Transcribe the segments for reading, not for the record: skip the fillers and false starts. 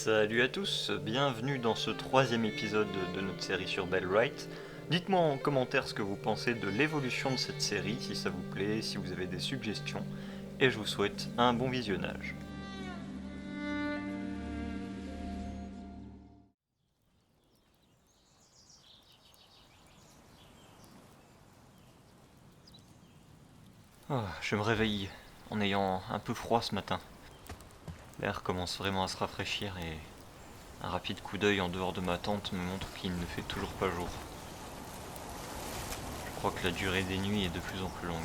Salut à tous, bienvenue dans ce troisième épisode de notre série sur Bellwright. Dites-moi en commentaire ce que vous pensez de l'évolution de cette série, si ça vous plaît, si vous avez des suggestions, et je vous souhaite un bon visionnage. Je me réveille en ayant un peu froid ce matin. L'air commence vraiment à se rafraîchir et un rapide coup d'œil en dehors de ma tente me montre qu'il ne fait toujours pas jour. Je crois que la durée des nuits est de plus en plus longue.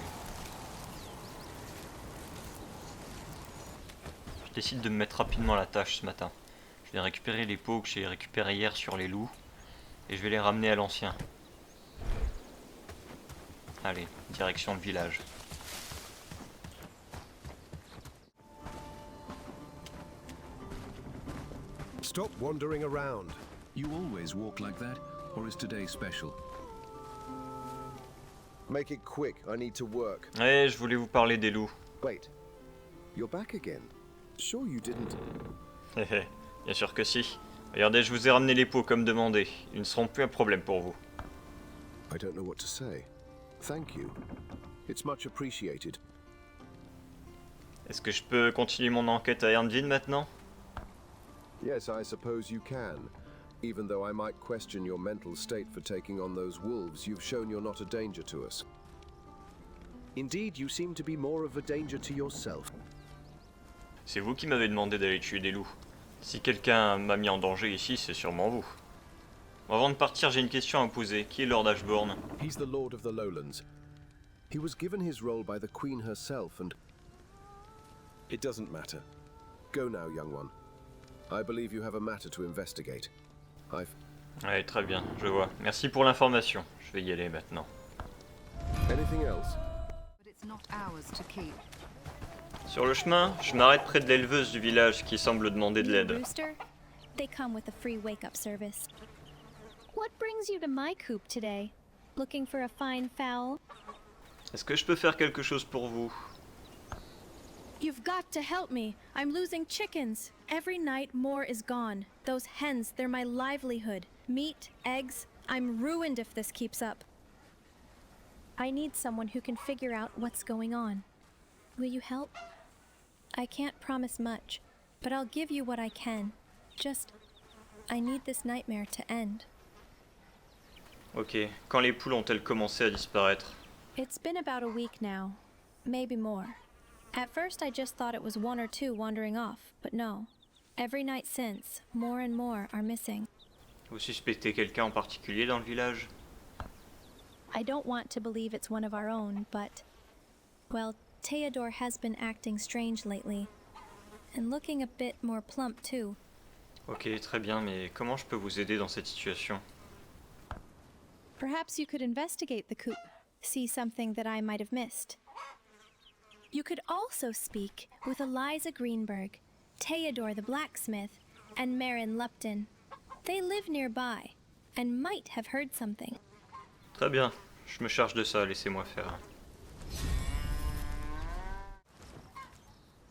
Je décide de me mettre rapidement à la tâche ce matin. Je vais récupérer les pots que j'ai récupérés hier sur les loups et je vais les ramener à l'ancien. Allez, direction le village. Stop wandering around. You always walk like that, or is today special? Make it quick, I need to work. Ouais, je voulais vous parler des loups. Wait, you're back again? Sure you didn't... Bien sûr que si. Regardez, je vous ai ramené les pots comme demandé. Ils ne seront plus un problème pour vous. I don't know what to say. Thank you. It's much appreciated. Est-ce que je peux continuer mon enquête à Ernville maintenant? Yes, I suppose you can. Even though I might question your mental state for taking on those wolves, you've shown you're not a danger to us. Indeed, you seem to be more of a danger to yourself. C'est vous qui m'avez demandé d'aller tuer des loups. Si quelqu'un m'a mis en danger ici, c'est sûrement vous. Avant de partir, j'ai une question à vous poser. Qui est Lord Ashbourne? He's the Lord of the Lowlands. He was given his role by the Queen herself and... It doesn't matter. Go now, young one. I believe you have a matter to investigate. Ouais, très bien, je vois. Merci pour l'information. Je vais y aller maintenant. Anything else? But it's not ours to keep. Sur le chemin, je m'arrête près de l'éleveuse du village qui semble demander de l'aide. Rooster, they come with a free wake-up service. What brings you to my coop today? Looking for a fine fowl? Est-ce que je peux faire quelque chose pour vous? You've got to help me. I'm losing chickens. Every night more is gone. Those hens, they're my livelihood. Meat, eggs. I'm ruined if this keeps up. I need someone who can figure out what's going on. Will you help? I can't promise much, but I'll give you what I can. Just, I need this nightmare to end. Ok, quand les poules ont-elles commencé à disparaître? It's been about a week now, maybe more. At first I just thought it was one or two wandering off, but no. Every night since, more and more are missing. Vous suspectez quelqu'un en particulier dans le village? I don't want to believe it's one of our own, but... Well, Theodore has been acting strange lately. And looking a bit more plump too. Ok, très bien, mais comment je peux vous aider dans cette situation? Perhaps you could investigate the coop, see something that I might have missed. You could also speak with Eliza Greenberg, Theodore the blacksmith, and Marin Lupton. They live nearby, and might have heard something. Très bien, je me charge de ça, laissez-moi faire.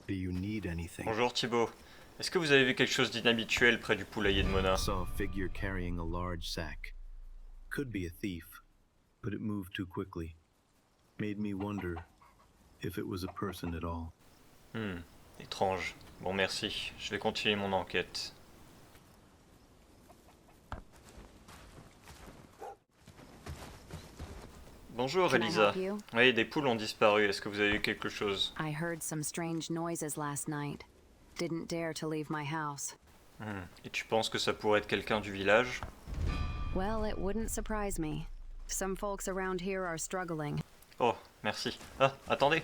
Do you need anything? Bonjour Thibaut, est-ce que vous avez vu quelque chose d'inhabituel près du poulailler de Mona? I saw a figure carrying a large sack. Could be a thief, but it moved too quickly. Made me wonder if it was a person at all. Étrange. Bon, merci, je vais continuer mon enquête. Bonjour Can I Elisa. help you? Oui, des poules ont disparu, est-ce que vous avez vu quelque chose? I heard some strange noises last night. Didn't dare to leave my house. Et tu penses que ça pourrait être quelqu'un du village? Well, it wouldn't surprise me. Some folks around here are struggling. Oh, merci. Ah, attendez.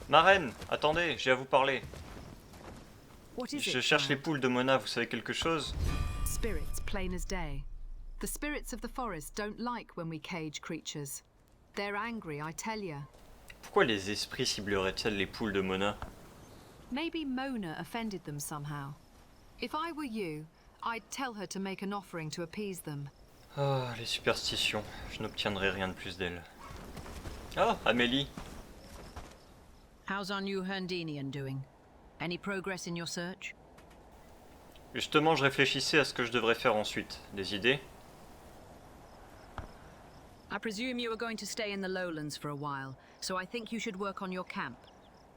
Marraine, attendez, j'ai à vous parler. What is Je it? cherche les child? poules de Mona, vous savez quelque chose? Spirits, plain as day. The spirits of the forest don't like when we cage creatures. They're angry, I tell ya. Pourquoi les esprits cibleraient-ils les poules de Mona? Maybe Mona offended them somehow. If I were you, I'd tell her to make an offering to appease them. Ah, les superstitions, je n'obtiendrai rien de plus d'elle. Ah, Amélie. How's our new Herndinian doing? Any progress in your search? Justement, je réfléchissais à ce que je devrais faire ensuite. Des idées? I presume you are going to stay in the lowlands for a while, so I think you should work on your camp.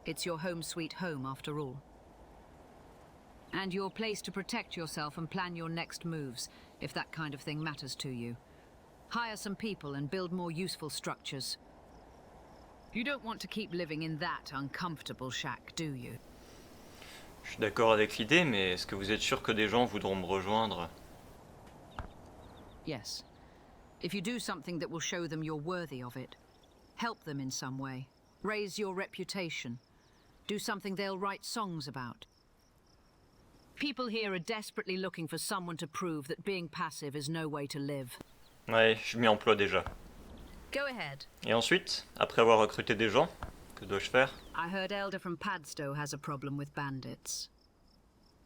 It's your home sweet home after all. And your place to protect yourself and plan your next moves, if that kind of thing matters to you. Hire some people and build more useful structures. You don't want to keep living in that uncomfortable shack, do you? Je suis d'accord avec l'idée, mais est-ce que vous êtes sûr que des gens voudront me rejoindre? Yes. If you do something that will show them you're worthy of it, help them in some way, raise your reputation, do something they'll write songs about. People here are desperately looking for someone to prove that being passive is no way to live. Ouais, je m'y emploie déjà. Go ahead. Et ensuite, après avoir recruté des gens, que dois-je faire? I heard Elder from Padstow has a problem with bandits.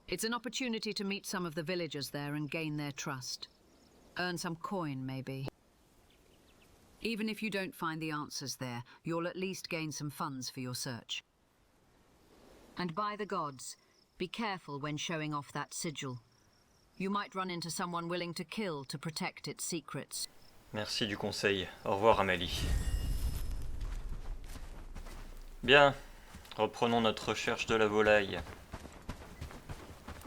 It's an opportunity to meet some of the villagers there and gain their trust. Earn some coin, maybe. Even if you don't find the answers there, you'll at least gain some funds for your search. And by the gods, be careful when showing off that sigil. You might run into someone willing to kill to protect its secrets. Merci du conseil. Au revoir Amélie. Bien, reprenons notre recherche de la volaille.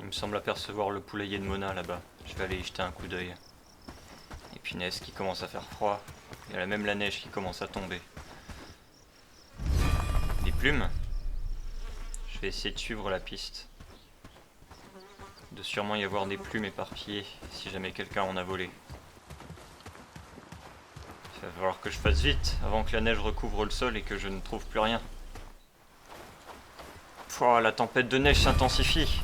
Il me semble apercevoir le poulailler de Mona là-bas. Je vais aller y jeter un coup d'œil. Et punaise qui commence à faire froid. Il y a même la neige qui commence à tomber. Des plumes. Je vais essayer de suivre la piste. Il doit sûrement y avoir des plumes éparpillées si jamais quelqu'un en a volé. Il va falloir que je fasse vite avant que la neige recouvre le sol et que je ne trouve plus rien. Pouah, la tempête de neige s'intensifie.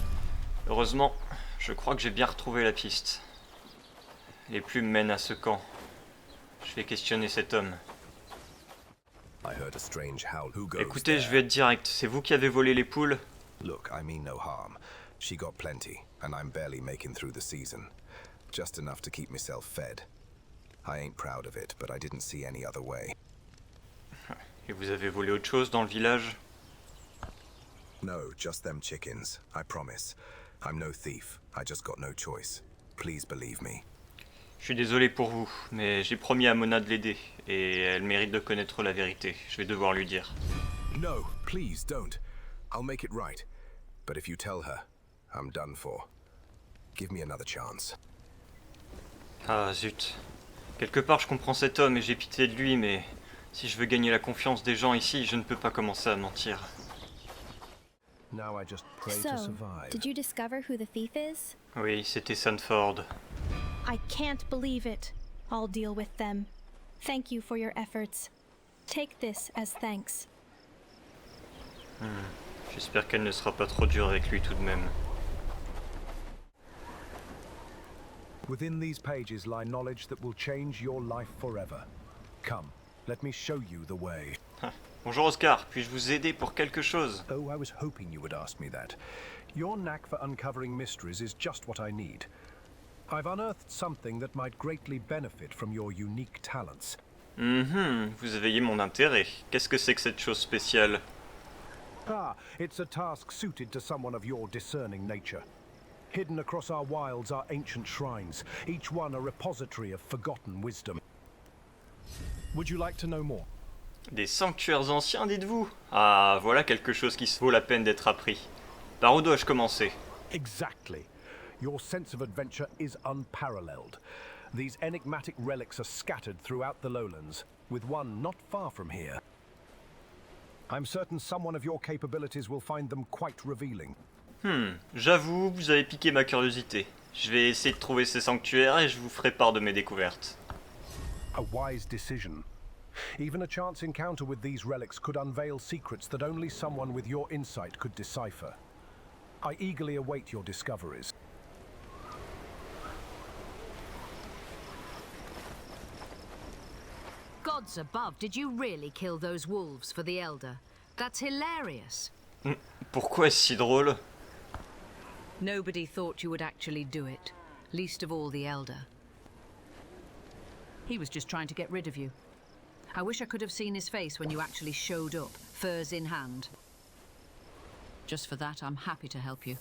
Heureusement, je crois que j'ai bien retrouvé la piste. Les plumes mènent à ce camp. Je vais questionner cet homme. I heard a strange howl. Who goes Écoutez, je there? vais être direct. C'est vous qui avez volé les poules? Look, I mean no harm. She got plenty, and I'm barely making through the season. Just enough to keep myself fed. I ain't proud of it, but I didn't see any other way. Et vous avez volé autre chose dans le village? No, just them chickens, I promise. I'm no thief, I just got no choice. Please believe me. Je suis désolé pour vous, mais j'ai promis à Mona de l'aider, et elle mérite de connaître la vérité. Je vais devoir lui dire. No, please don't. I'll make it right. But if you tell her, I'm done for. Give me another chance. Ah zut. Quelque part je comprends cet homme et j'ai pitié de lui, mais si je veux gagner la confiance des gens ici, je ne peux pas commencer à mentir. Now I just pray to So, survive. did you discover who the thief is? Oui, c'était Sanford. I can't believe it. I'll deal with them. Thank you for your efforts. Take this as thanks. J'espère qu'elle ne sera pas trop dure avec lui tout de même. Within these pages lie knowledge that will change your life forever. Come, let me show you the way. Bonjour Oscar, puis-je vous aider pour quelque chose? Oh, I was hoping you would ask me that. Your knack for uncovering mysteries is just what I need. I've unearthed something that might greatly benefit from your unique talents. Vous éveillez mon intérêt. Qu'est-ce que c'est que cette chose spéciale? Ah, it's a task suited to someone of your discerning nature. Hidden across our wilds are ancient shrines, each one a repository of forgotten wisdom. Would you like to know more? Des sanctuaires anciens, dites-vous? Ah, voilà quelque chose qui vaut la peine d'être appris. Par où dois-je commencer? Exactly. Your sense of adventure is unparalleled. These enigmatic relics are scattered throughout the lowlands, with one not far from here. I'm certain someone of your capabilities will find them quite revealing. J'avoue, vous avez piqué ma curiosité. Je vais essayer de trouver ces sanctuaires et je vous ferai part de mes découvertes. A wise decision. Even a chance encounter with these relics could unveil secrets that only someone with your insight could decipher. I eagerly await your discoveries. Gods above, did you really kill those wolves for the Elder? That's hilarious. Pourquoi est-ce si drôle? Nobody thought you would actually do it, least of all the Elder. He was just trying to get rid of you. I wish I could have seen his face when you actually showed up, furs in hand. Just for that, I'm happy to help you.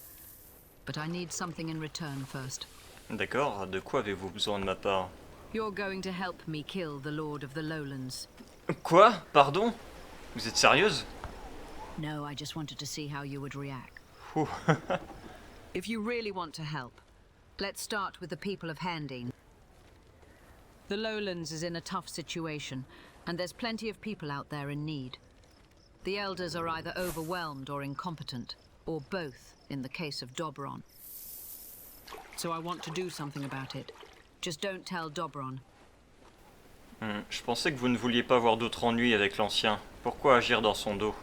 but I need something in return first. D'accord, de quoi avez-vous besoin de ma part? You're going to help me kill the Lord of the Lowlands. Quoi? Pardon? Vous êtes sérieuse? No, I just wanted to see how you would react. Ouh. If you really want to help, let's start with the people of Handine. The Lowlands is in a tough situation, and there's plenty of people out there in need. The elders are either overwhelmed or incompetent, or both in the case of Dobron. So I want to do something about it. Just don't tell Dobron. Je pensais que vous ne vouliez pas avoir d'autres ennuis avec l'ancien. Pourquoi agir dans son dos?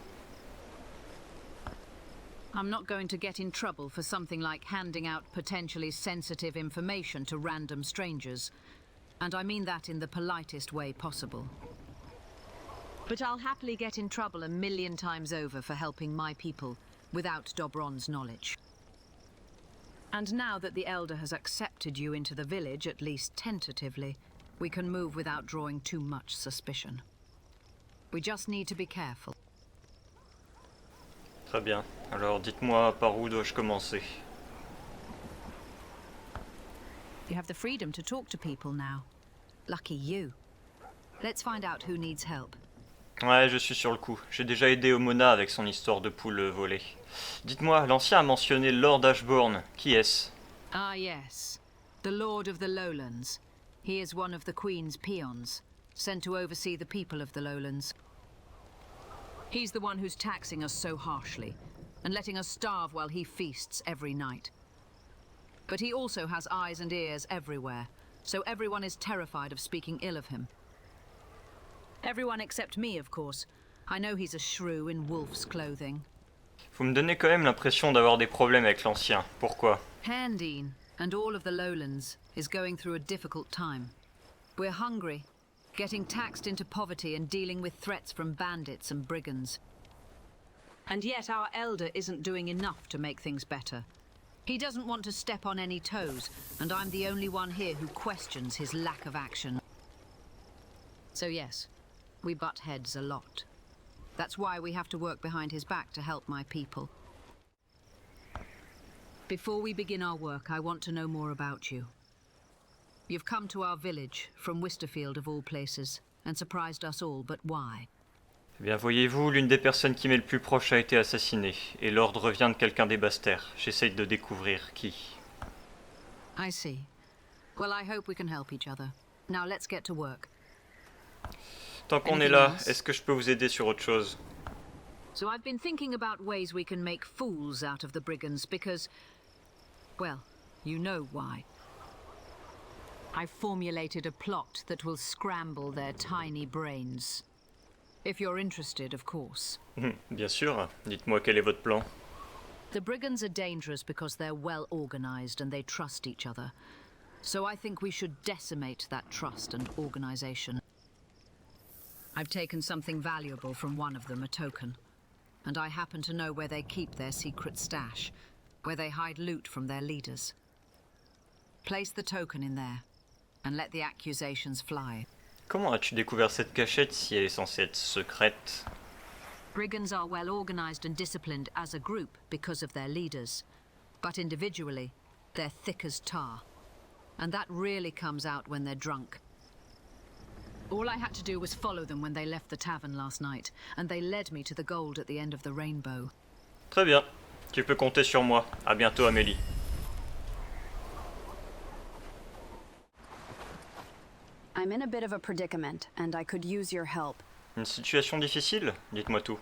I'm not going to get in trouble for something like handing out potentially sensitive information to random strangers. And I mean that in the politest way possible. But I'll happily get in trouble a million times over for helping my people without Dobron's knowledge. And now that the Elder has accepted you into the village, at least tentatively, we can move without drawing too much suspicion. We just need to be careful. Très bien. Alors dites-moi par où dois-je commencer? You have the freedom to talk to people now. Lucky you. Let's find out who needs help. Ouais, je suis sur le coup. J'ai déjà aidé Omona avec son histoire de poule volée. Dites-moi, l'ancien a mentionné Lord Ashbourne. Qui est-ce? Ah yes, the Lord of the Lowlands. He is one of the Queen's peons, sent to oversee the people of the Lowlands. He's the one who's taxing us so harshly, and letting us starve while he feasts every night. But he also has eyes and ears everywhere, so everyone is terrified of speaking ill of him. Everyone except me, of course. I know he's a shrew in wolf's clothing. Vous me donnez quand même l'impression d'avoir des problèmes avec l'ancien. Pourquoi? Handine, and all of the Lowlands, is going through a difficult time. We're hungry, getting taxed into poverty and dealing with threats from bandits and brigands. And yet our elder isn't doing enough to make things better. He doesn't want to step on any toes, and I'm the only one here who questions his lack of action. So yes, we butt heads a lot. That's why we have to work behind his back to help my people. Before we begin our work, I want to know more about you. You've come to our village, from Wisterfield of all places, and surprised us all, but why? Eh bien, voyez-vous, l'une des personnes qui m'est le plus proche a été assassinée, et l'ordre vient de quelqu'un des Bastards. J'essaye de découvrir qui. I see. Well, I hope we can help each other. Now let's get to work. Tant qu'on est Anything là, else? est-ce que je peux vous aider sur autre chose? So I've been thinking about ways we can make fools out of the brigands because, well, you know why. I've formulated a plot that will scramble their tiny brains. If you're interested, of course. Bien sûr, dites-moi quel est votre plan. The brigands are dangerous because they're well organized and they trust each other. So I think we should decimate that trust and organization. I've taken something valuable from one of them, a token. And I happen to know where they keep their secret stash, where they hide loot from their leaders. Place the token in there, and let the accusations fly. Comment as-tu découvert cette cachette si elle est censée être secrète? Brigands are well organized and disciplined as a group because of their leaders. But individually, they're thick as tar. And that really comes out when they're drunk. All I had to do was follow them when they left the tavern last night, and they led me to the gold at the end of the rainbow. Très bien, tu peux compter sur moi. À bientôt, Amélie. I'm in a bit of a predicament, and I could use your help. Une situation difficile? Dites-moi tout.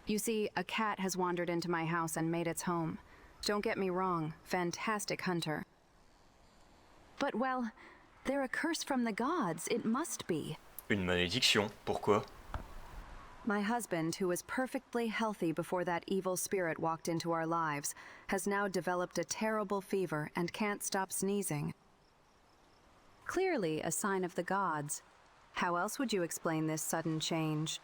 You see, a cat has wandered into my house and made its home. Don't get me wrong, fantastic hunter. But, well, they're a curse from the gods, it must be. Une malédiction? Pourquoi? My husband, who was perfectly healthy before that evil spirit walked into our lives, has now developed a terrible fever and can't stop sneezing. Clearly a sign of the gods. How else would you explain this sudden change?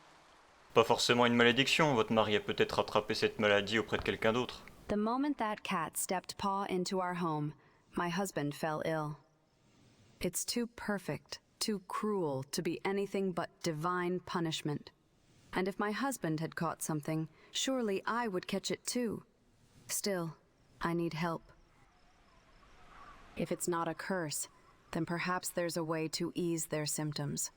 Pas forcément une malédiction, votre mari a peut-être attrapé cette maladie auprès de quelqu'un d'autre. The moment that cat stepped paw into our home, my husband fell ill. It's too perfect, too cruel to be anything but divine punishment. And if my husband had caught something, surely I would catch it too. Still, I need help. If it's not a curse, then perhaps there's a way to ease their symptoms.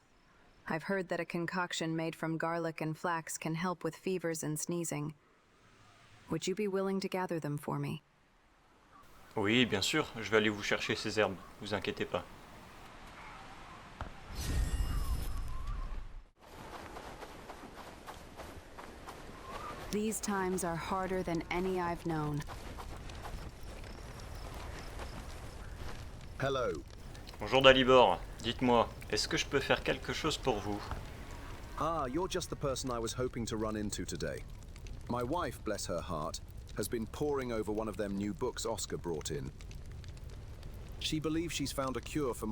I've heard that a concoction made from garlic and flax can help with fevers and sneezing. Would you be willing to gather them for me? Oui, bien sûr, je vais aller vous chercher ces herbes, vous inquiétez pas. These times are harder than any I've known. Hello. Bonjour Dalibor, dites-moi, est-ce que je peux faire quelque chose pour vous? Ah, you're just the person I was hoping to run into today. My wife, bless her heart, has been poring over one of them new books Oscar brought in. She believes she's found a cure for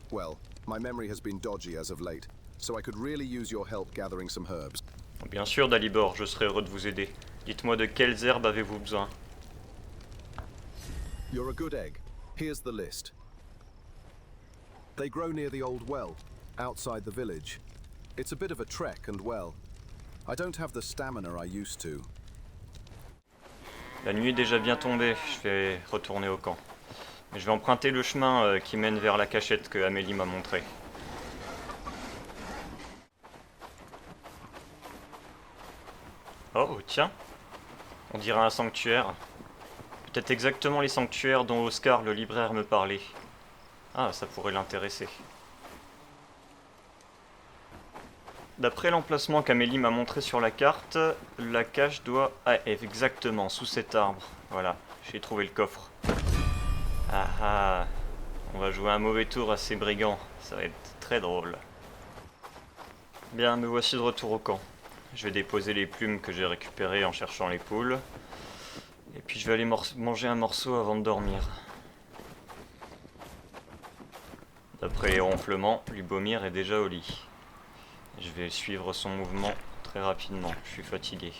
well, my memory has been dodgy as of late, so I could really use your help gathering some herbs. Bien sûr Dalibor, je serai heureux de vous aider. Dites-moi de quelles herbes avez-vous besoin? You're a good egg. Here's the list. They grow near the old well, outside the village. It's a bit of a trek and well, I don't have the stamina I used to. La nuit est déjà bien tombée, je vais retourner au camp. Mais je vais emprunter le chemin qui mène vers la cachette que Amélie m'a montrée. Oh, tiens, on dirait un sanctuaire. Peut-être exactement les sanctuaires dont Oscar, le libraire, me parlait. Ah, ça pourrait l'intéresser. D'après l'emplacement qu'Amélie m'a montré sur la carte, la cache doit... Ah, exactement, sous cet arbre. Voilà, j'ai trouvé le coffre. Ah ah, on va jouer un mauvais tour à ces brigands, ça va être très drôle. Bien, me voici de retour au camp. Je vais déposer les plumes que j'ai récupérées en cherchant les poules. Et puis je vais aller manger un morceau avant de dormir. D'après les ronflements, Lubomir est déjà au lit. Je vais suivre son mouvement très rapidement, je suis fatigué.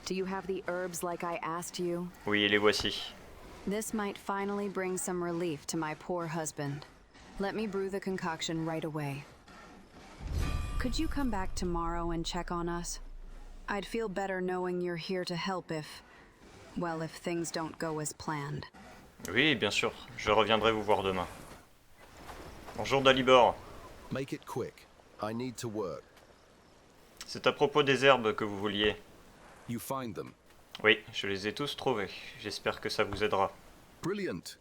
Do you have the herbs like I asked you? Oui, les voici. This might finally bring some relief to my poor husband. Let me brew the concoction right away. Could you come back tomorrow and check on us? I'd feel better knowing you're here to help if things don't go as planned. Oui, bien sûr, je reviendrai vous voir demain. Bonjour Dalibor. Make it quick. I need to work. C'est à propos des herbes que vous vouliez. You find them. Oui, je les ai tous trouvés. J'espère que ça vous aidera. Brilliant.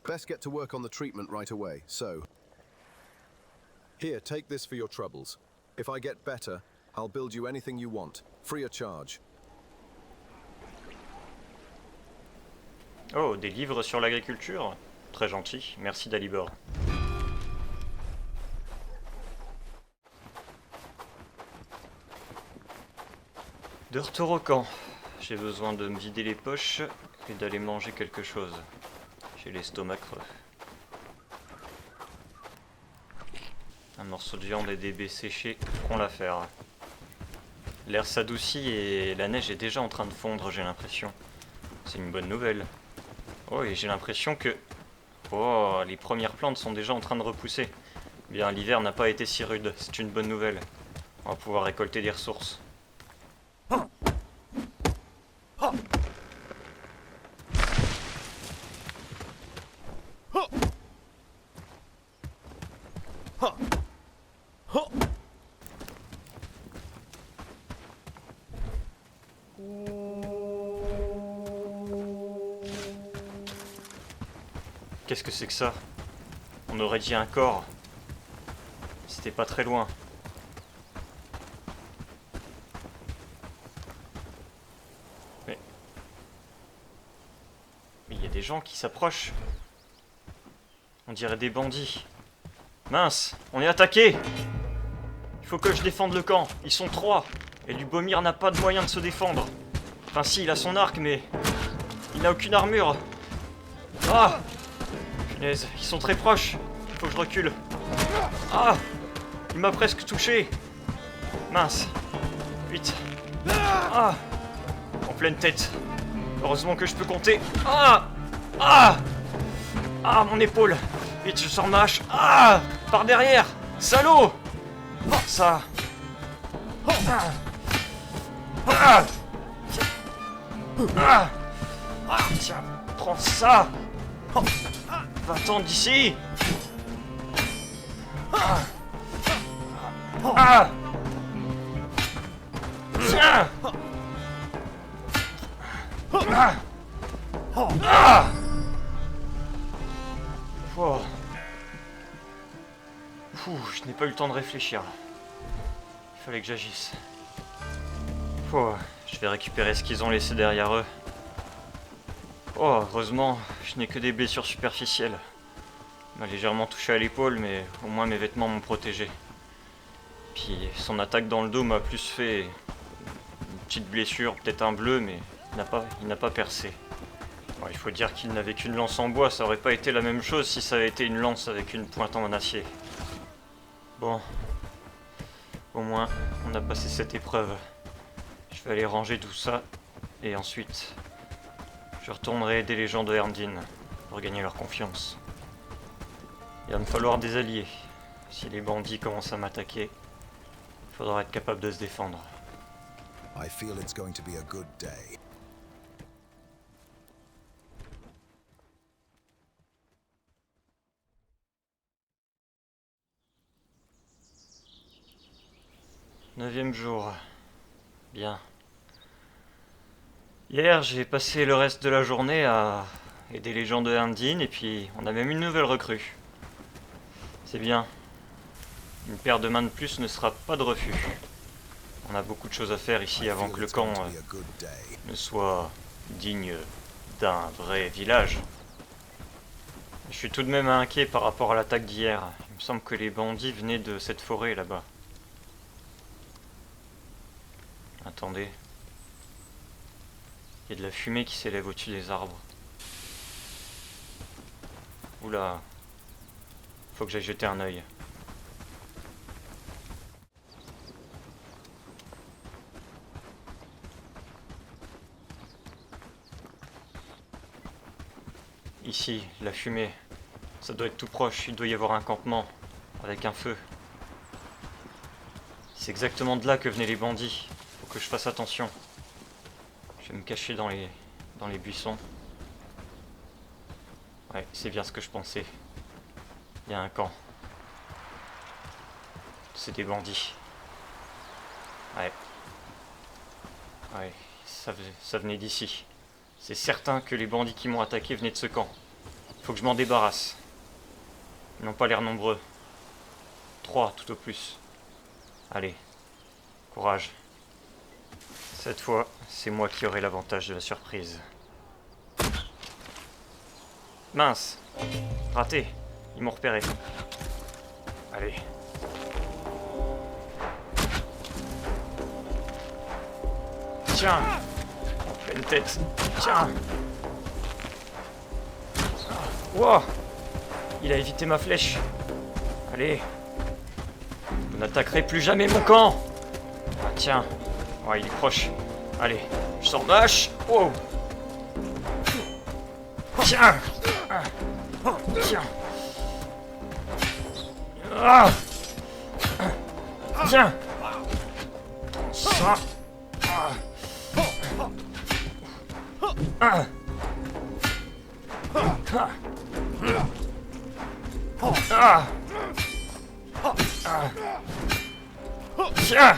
Best get to work on the treatment right away, so... Here, take this for your troubles. If I get better, I'll build you anything you want, free of charge. Oh, des livres sur l'agriculture? Très gentil, merci Dalibor. De retour au camp. J'ai besoin de me vider les poches et d'aller manger quelque chose. J'ai l'estomac creux. Un morceau de viande et des baies séchées feront l'affaire. L'air s'adoucit et la neige est déjà en train de fondre, j'ai l'impression. C'est une bonne nouvelle. Oh, et j'ai l'impression que... Oh, les premières plantes sont déjà en train de repousser. Bien, l'hiver n'a pas été si rude, c'est une bonne nouvelle. On va pouvoir récolter des ressources. Qu'est-ce que c'est que ça? On aurait dit un corps. C'était pas très loin. Mais il y a des gens qui s'approchent. On dirait des bandits. Mince, on est attaqué. Il faut que je défende le camp. Ils sont 3. Et Lubomir n'a pas de moyen de se défendre. Enfin si, il a son arc, mais il n'a aucune armure. Ah! Punaise, ils sont très proches. Il faut que je recule. Ah! Il m'a presque touché. Mince. Vite. Ah! En pleine tête. Heureusement que je peux compter. Ah! Ah! Ah, mon épaule. Vite, je sors ma hache. Ah! Par derrière. Salaud! Ça. Ah. Tiens, prends ça. Va-t'en d'ici. Tiens. Oh. Je n'ai pas eu le temps de réfléchir. Il fallait que j'agisse. Je vais récupérer ce qu'ils ont laissé derrière eux. Oh, heureusement, je n'ai que des blessures superficielles. Il m'a légèrement touché à l'épaule, mais au moins mes vêtements m'ont protégé. Puis son attaque dans le dos m'a plus fait une petite blessure, peut-être un bleu, mais il n'a pas percé. Bon, il faut dire qu'il n'avait qu'une lance en bois, ça aurait pas été la même chose si ça avait été une lance avec une pointe en acier. Bon, au moins, on a passé cette épreuve. Je vais aller ranger tout ça, et ensuite, je retournerai aider les gens de Herndin pour gagner leur confiance. Il va me falloir des alliés. Si les bandits commencent à m'attaquer, il faudra être capable de se défendre. I feel it's going to be a good day. Neuvième jour. Bien. Hier, j'ai passé le reste de la journée à aider les gens de Herndin et puis on a même une nouvelle recrue. C'est bien. Une paire de mains de plus ne sera pas de refus. On a beaucoup de choses à faire ici avant que le camp ne soit digne d'un vrai village. Je suis tout de même inquiet par rapport à l'attaque d'hier. Il me semble que les bandits venaient de cette forêt là-bas. Attendez. Il y a de la fumée qui s'élève au-dessus des arbres. Oula. Faut que j'aille jeter un œil. Ici, la fumée. Ça doit être tout proche, il doit y avoir un campement. Avec un feu. C'est exactement de là que venaient les bandits. Faut que je fasse attention. Je vais me cacher dans les buissons. Ouais, c'est bien ce que je pensais. Il y a un camp. C'est des bandits. Ouais. Ouais, ça venait d'ici. C'est certain que les bandits qui m'ont attaqué venaient de ce camp. Faut que je m'en débarrasse. Ils n'ont pas l'air nombreux. 3 tout au plus. Allez. Courage. Cette fois, c'est moi qui aurai l'avantage de la surprise. Mince. Raté. Ils m'ont repéré. Allez. Tiens. En pleine tête. Tiens. Wow. Il a évité ma flèche. Allez. Vous n'attaquerez plus jamais mon camp. Ah tiens. Ouais, il est proche. Allez. Je sors ma hache. Wow. Tiens. Tiens. Ah. Tiens. Ça. Ah. Ah. Tiens.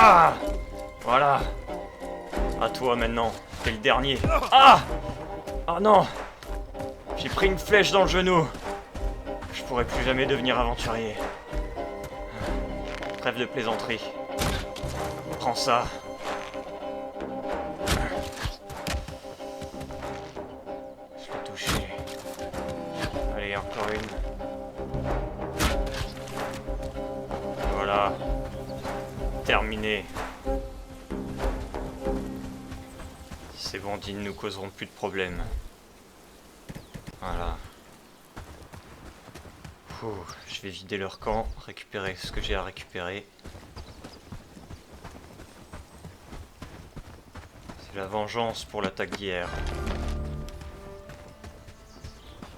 Ah. Voilà. À toi maintenant. T'es le dernier. Ah. Ah non. J'ai pris une flèche dans le genou. Je pourrais plus jamais devenir aventurier. Trêve de plaisanterie. Prends ça. Je l'ai touché. Allez, encore une. Voilà. Terminé. Ces bandits ne nous causeront plus de problèmes. Voilà. Je vais vider leur camp, récupérer ce que j'ai à récupérer. C'est la vengeance pour l'attaque d'hier.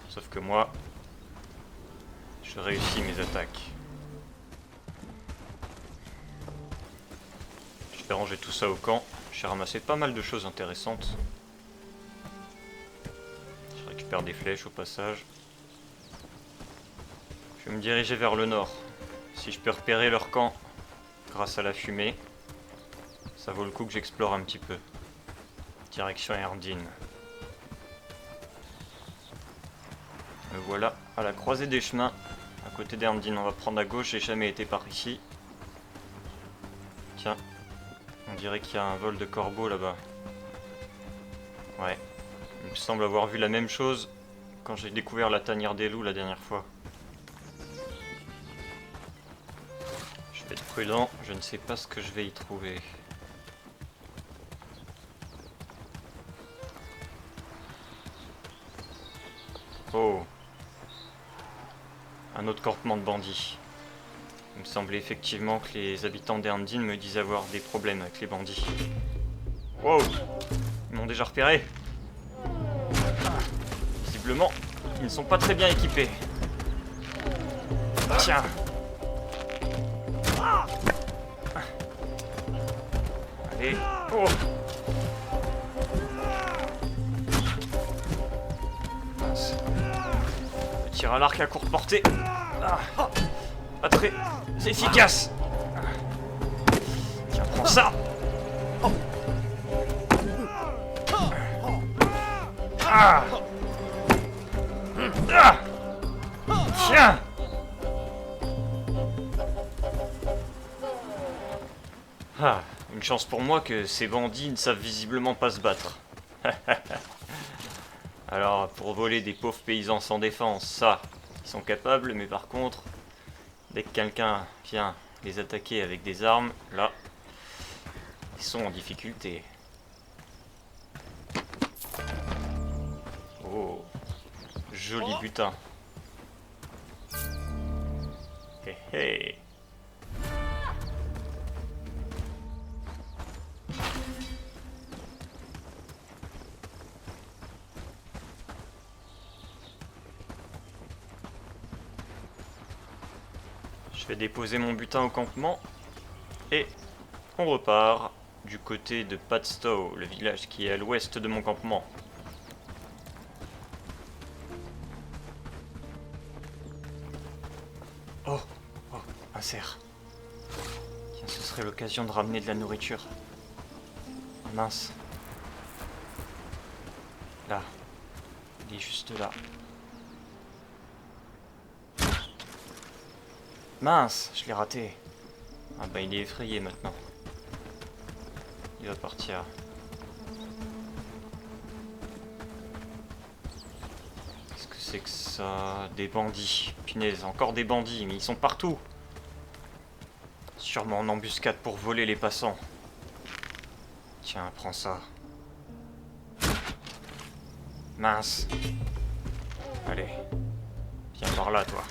Sauf que moi, je réussis mes attaques. Je vais ranger tout ça au camp. J'ai ramassé pas mal de choses intéressantes. Je récupère des flèches au passage. Je vais me diriger vers le nord. Si je peux repérer leur camp grâce à la fumée, ça vaut le coup que j'explore un petit peu. Direction Erdin. Me voilà à la croisée des chemins, à côté d'Erdin. On va prendre à gauche, j'ai jamais été par ici. Tiens, on dirait qu'il y a un vol de corbeaux là-bas. Ouais, il me semble avoir vu la même chose quand j'ai découvert la tanière des loups la dernière fois. Je vais être prudent, je ne sais pas ce que je vais y trouver. Oh, un autre campement de bandits. Il me semblait effectivement que les habitants d'Erndin me disaient avoir des problèmes avec les bandits. Wow, ils m'ont déjà repéré. Visiblement, ils ne sont pas très bien équipés. Tiens. Allez, oh. Mince. Le tir à l'arc à courte portée. Pas très efficace. Tiens, prends ça. Ah. Tiens. Ah, une chance pour moi que ces bandits ne savent visiblement pas se battre. Alors, pour voler des pauvres paysans sans défense, ça, ils sont capables, mais par contre, dès que quelqu'un vient les attaquer avec des armes, là, ils sont en difficulté. Oh, joli butin. Hé hé. Je vais déposer mon butin au campement et on repart du côté de Padstow, le village qui est à l'ouest de mon campement. Oh, un cerf. Tiens, ce serait l'occasion de ramener de la nourriture. Oh, mince. Là. Il est juste là. Mince, je l'ai raté. Ah bah il est effrayé maintenant. Il va partir. Qu'est-ce que c'est que ça? Des bandits. Punaise, encore des bandits, mais ils sont partout. Sûrement en embuscade pour voler les passants. Tiens, prends ça. Mince. Allez. Viens par là, toi.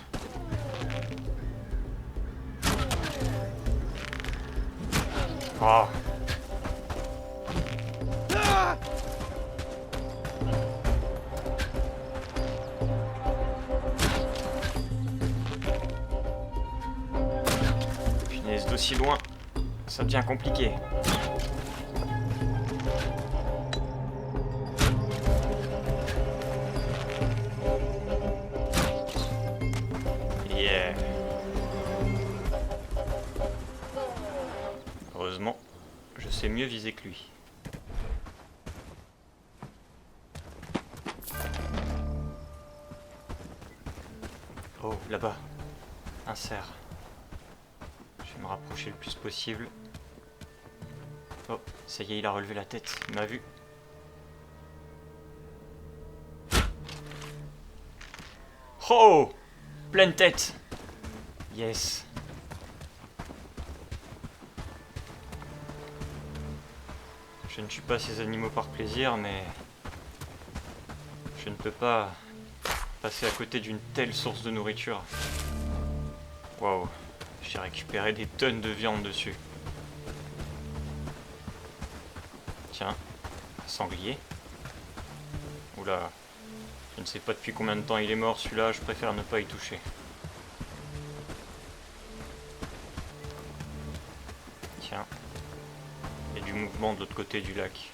Oh. Punaise, d'aussi loin, ça devient compliqué. Yeah. Heureusement, je sais mieux viser que lui. Oh, là-bas. Un cerf. Je vais me rapprocher le plus possible. Oh, ça y est, il a relevé la tête. Il m'a vu. Oh! Pleine tête! Yes! Je ne tue pas ces animaux par plaisir, mais je ne peux pas Passer à côté d'une telle source de nourriture. Waouh. J'ai récupéré des tonnes de viande dessus. Tiens, un sanglier. Oula. Je ne sais pas depuis combien de temps il est mort celui-là, je préfère ne pas y toucher. Tiens. Il y a du mouvement de l'autre côté du lac.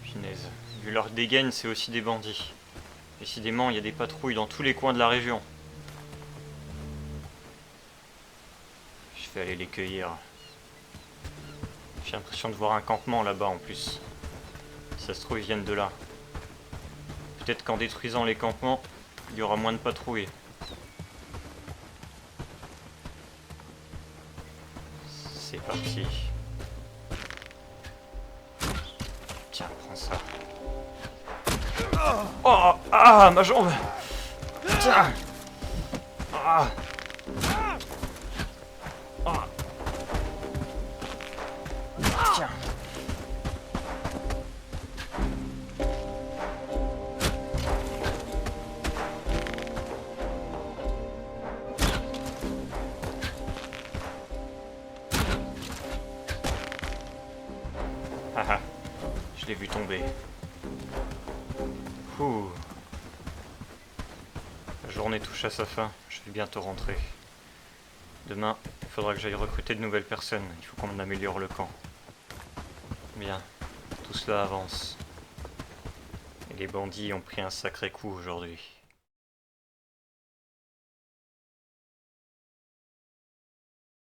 Punaise. Vu leur dégaine, c'est aussi des bandits. Décidément, il y a des patrouilles dans tous les coins de la région. Je vais aller les cueillir. J'ai l'impression de voir un campement là-bas en plus. Si ça se trouve, ils viennent de là. Peut-être qu'en détruisant les campements, il y aura moins de patrouilles. C'est parti. Tiens, prends ça. Oh! Ah! Ma jambe! Tiens! Ah! Ah! Tiens! Haha, je l'ai vu tomber. Ouh. La journée touche à sa fin, je vais bientôt rentrer. Demain, il faudra que j'aille recruter de nouvelles personnes, il faut qu'on améliore le camp. Bien, tout cela avance. Et les bandits ont pris un sacré coup aujourd'hui.